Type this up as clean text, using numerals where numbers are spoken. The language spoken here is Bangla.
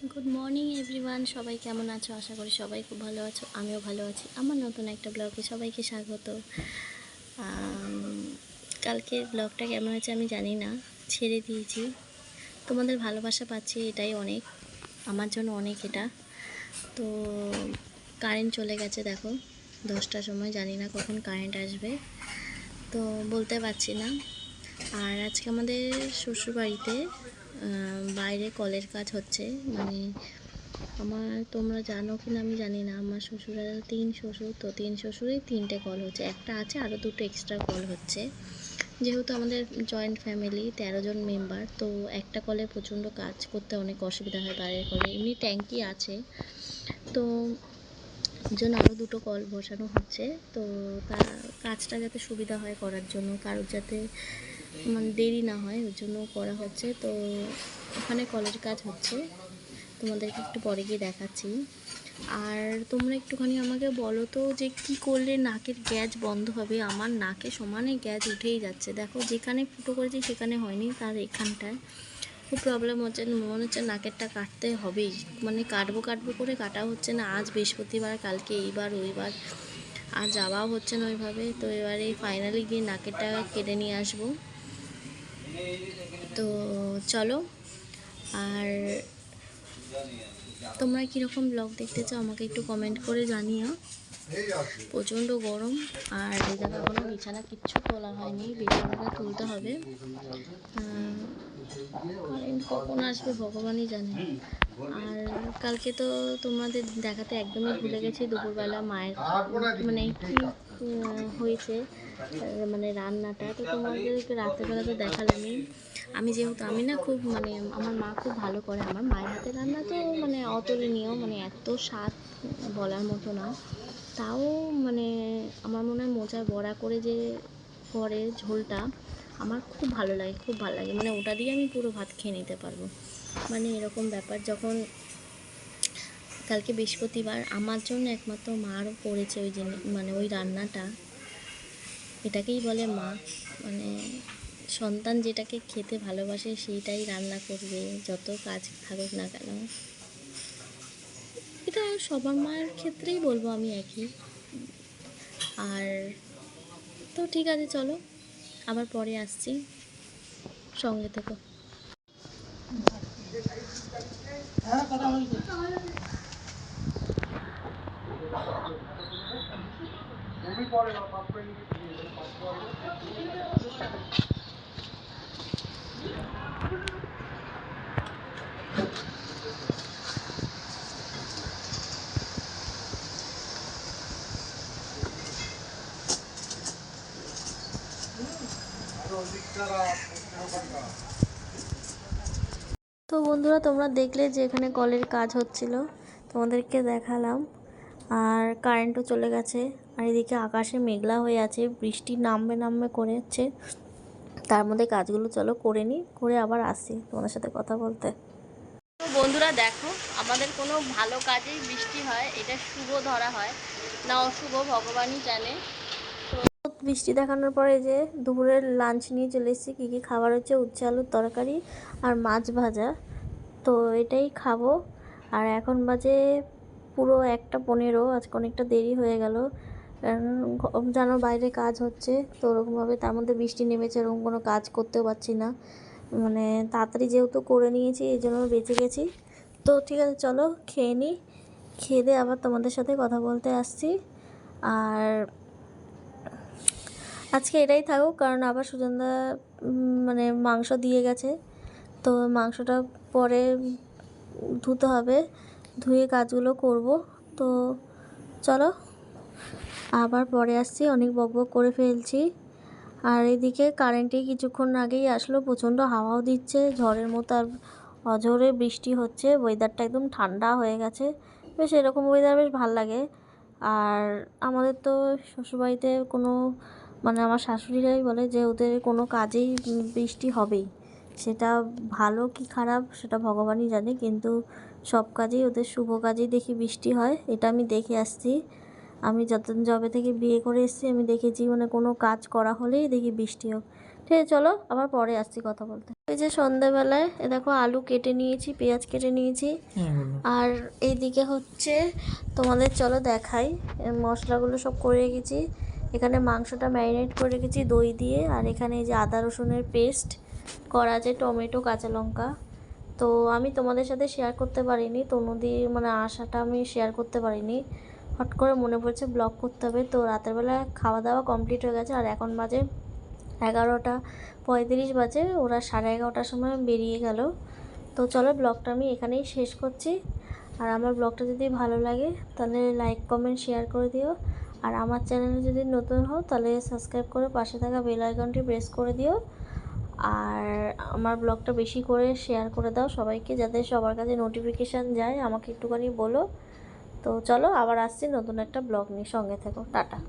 গুড মর্নিং এভরিওয়ান, সবাই কেমন আছো? আশা করি সবাই খুব ভালো আছো, আমিও ভালো আছি। আমার নতুন একটা ব্লগে সবাইকে স্বাগত। কালকের ব্লগটা কেমন হয়েছে আমি জানি না, ছেড়ে দিয়েছি। তোমাদের ভালোবাসা পাচ্ছি, এটাই অনেক, আমার জন্য অনেক এটা। তো কারেন্ট চলে গেছে, দেখো 10টার সময়, জানি না কখন কারেন্ট আসবে, তো বলতে পারছি না। আর আজকে আমাদের শ্বশুরবাড়িতে বাইরে কলের কাজ হচ্ছে, মানে তোমরা জানো কি না আমি জানি না, আমার শ্বশুরের 3 শ্বশুর, তো 3 শ্বশুরেই 3টে কল হচ্ছে, একটা আছে আরও 2টো এক্সট্রা কল হচ্ছে। যেহেতু আমাদের জয়েন্ট ফ্যামিলি 13 জন মেম্বার, তো একটা কলে প্রচণ্ড কাজ করতে অনেক অসুবিধা হয়। বাইরের কলে এমনি ট্যাঙ্কি আছে, তো জন্য আরও 2টো কল বসানো হচ্ছে। তো তার কাজটা যাতে সুবিধা হয় করার জন্য, কারোর যাতে মানে দেরি না হয়, ওর জন্য করা হচ্ছে। তো ওখানে কলের কাজ হচ্ছে, তোমাদেরকে একটু পরে গিয়ে দেখাচ্ছি। আর তোমরা একটুখানি আমাকে বলো তো যে কি করলে নাকের গ্যাজ বন্ধ হবে? আমার নাকে সমানে গ্যাজ উঠেই যাচ্ছে, দেখো যেখানে ফুটো করেছি সেখানে হয়নি, তার এখানটায় খুব প্রবলেম হচ্ছে। মনে হচ্ছে নাকেরটা কাটতে হবেই, মানে কাটবো করে কাটা হচ্ছে না। আজ বৃহস্পতিবার, কালকে এইবার ওইবার, আর যাওয়াও হচ্ছে না ওইভাবে। তো এবারে ফাইনালি গিয়ে নাকেরটা কেটে নিয়ে আসবো। তো চলো। আর তোমরা কীরকম ব্লগ দেখতে চাও আমাকে একটু কমেন্ট করে জানিও। প্রচণ্ড গরম, আর এই জায়গা এখনও বিছানা কিচ্ছু তোলা হয়নি, বিছানাটা তুলতে হবে। কারেন্ট কখন আসবে ভগবানই জানে। আর কালকে তো তোমাদের দেখাতে একদমই ভুলে গেছি, দুপুরবেলা মায়ের মানে কি হয়েছে, মানে রান্নাটা তো তোমাদেরকে রাত্রেবেলা তো দেখালামই। যেহেতু আমি না খুব মানে আমার মা খুব ভালো করে, আমার মায়ের হাতের রান্না তো মানে অতুলনীয়, মানে এত স্বাদ বলার মতো না। তাও মানে আমার মনে হয় মোচায় বড়া করে যে করে ঝোলটা, আমার খুব ভালো লাগে, খুব ভালো লাগে, মানে ওটা দিয়ে আমি পুরো ভাত খেয়ে নিতে পারবো, মানে এরকম ব্যাপার। যখন কালকে বৃহস্পতিবার, আমার জন্য একমাত্র মারও করেছে ওই জিনিস, মানে ওই রান্নাটা, এটাকেই বলে মা। মানে সন্তান যেটাকে খেতে ভালোবাসে সেইটাই রান্না করবে, যত কাজ থাকুক না কেন। এটা সবার মায়ের ক্ষেত্রেই বলবো আমি একই। আর তো ঠিক আছে, চলো আবার পরে আসছি, সঙ্গে থেকো। তো বন্ধুরা, তোমরা দেখলে যে এখানে কলের কাজ হচ্ছিল, তোমাদেরকে দেখালাম। আর কারেন্টও চলে গেছে, আর এদিকে আকাশে মেঘলা হয়ে আছে, বৃষ্টি নামবে নামবে করে হচ্ছে। তার মধ্যে কাজগুলো চলো করে নিই, করে আবার আসি তোমাদের সাথে কথা বলতে। তো বন্ধুরা দেখো, আমাদের কোনো ভালো কাজেই বৃষ্টি হয়, এটা শুভ ধরা হয় না অশুভ ভগবানই জানে। তো বৃষ্টি দেখানোর পরে যে দুপুরের লাঞ্চ নিয়ে চলে এসেছি। কী কী খাবার হচ্ছে, উচ্ছে আলুর তরকারি আর মাছ ভাজা, তো এটাই খাবো। আর এখন বাজে পুরো 1:15, আজকে অনেকটা দেরি হয়ে গেল, কারণ জানো বাইরে কাজ হচ্ছে, তো ওরকমভাবে তার মধ্যে বৃষ্টি নেমেছে, ওরকম কোনো কাজ করতেও পারছি না, মানে তাড়াতাড়ি যেহেতু করে নিয়েছি এই জন্য বেঁচে গেছি। তো ঠিক আছে, চলো খেয়ে নিই, খেয়ে দিয়ে আবার তোমাদের সাথে কথা বলতে আসছি। আর আজকে এটাই থাকুক, কারণ আবার সুজনদা মানে মাংস দিয়ে গেছে, তো মাংসটা পরে ধুতে হবে, ধুয়ে কাজগুলো করব। তো চলো আবার পরে আসছি, অনেক বকবক করে ফেলছি। আর এদিকে কারেন্টে কিছুক্ষণ আগেই আসলো, প্রচণ্ড হাওয়াও দিচ্ছে ঝড়ের মতো, আর অঝোরে বৃষ্টি হচ্ছে, ওয়েদারটা একদম ঠান্ডা হয়ে গেছে, বেশ এরকম ওয়েদার বেশ ভাল লাগে। আর আমাদের তো শ্বশুরবাড়িতে কোনো মানে আমার শাশুড়িরাই বলে যে ওদের কোনো কাজেই বৃষ্টি হবেই, সেটা ভালো কি খারাপ সেটা ভগবানই জানে, কিন্তু সব কাজেই ওদের শুভ কাজেই দেখি বৃষ্টি হয়, এটা আমি দেখে আসছি। আমি যবে থেকে বিয়ে করে এসেছি আমি দেখেছি, মানে কোনো কাজ করা হলেই দেখি বৃষ্টি হোক। ঠিক আছে, চলো আবার পরে আসছি কথা বলতে। এই যে সন্ধ্যাবেলায় দেখো আলু কেটে নিয়েছি, পেঁয়াজ কেটে নিয়েছি, আর এইদিকে হচ্ছে তোমাদের চলো দেখাই, মশলাগুলো সব করে রেখেছি। এখানে মাংসটা ম্যারিনেট করে রেখেছি দই দিয়ে, আর এখানে এই যে আদা রসুনের পেস্ট করা আছে, টমেটো, কাঁচা লঙ্কা। তো আমি তোমাদের সাথে শেয়ার করতে পারিনি, তনুদির মানে আশাটা আমি শেয়ার করতে পারিনি, হট করে মনে পড়ছে ব্লগ করতে হবে। তো রাতের বেলা খাওয়া দাওয়া কমপ্লিট হয়ে গেছে, আর এখন বাজে 11:35 বাজে, ওরা 11:30টার সময় বেরিয়ে গেল। তো চলো ব্লগটা আমি এখানেই শেষ করছি। আর আমার ব্লগটা যদি ভালো লাগে তাহলে লাইক কমেন্ট শেয়ার করে দিও, আর আমার চ্যানেলে যদি নতুন হও তাহলে সাবস্ক্রাইব করে পাশে থাকা বেল আইকনটি প্রেস করে দিও, আর আমার ব্লগটা বেশি করে শেয়ার করে দাও সবাইকে, যাতে সবার কাছে নোটিফিকেশান যায়, আমাকে একটুখানি বলো। তো চলো আবার আসছি নতুন একটা ব্লগ নিয়ে, সঙ্গে থেকো, টাটা।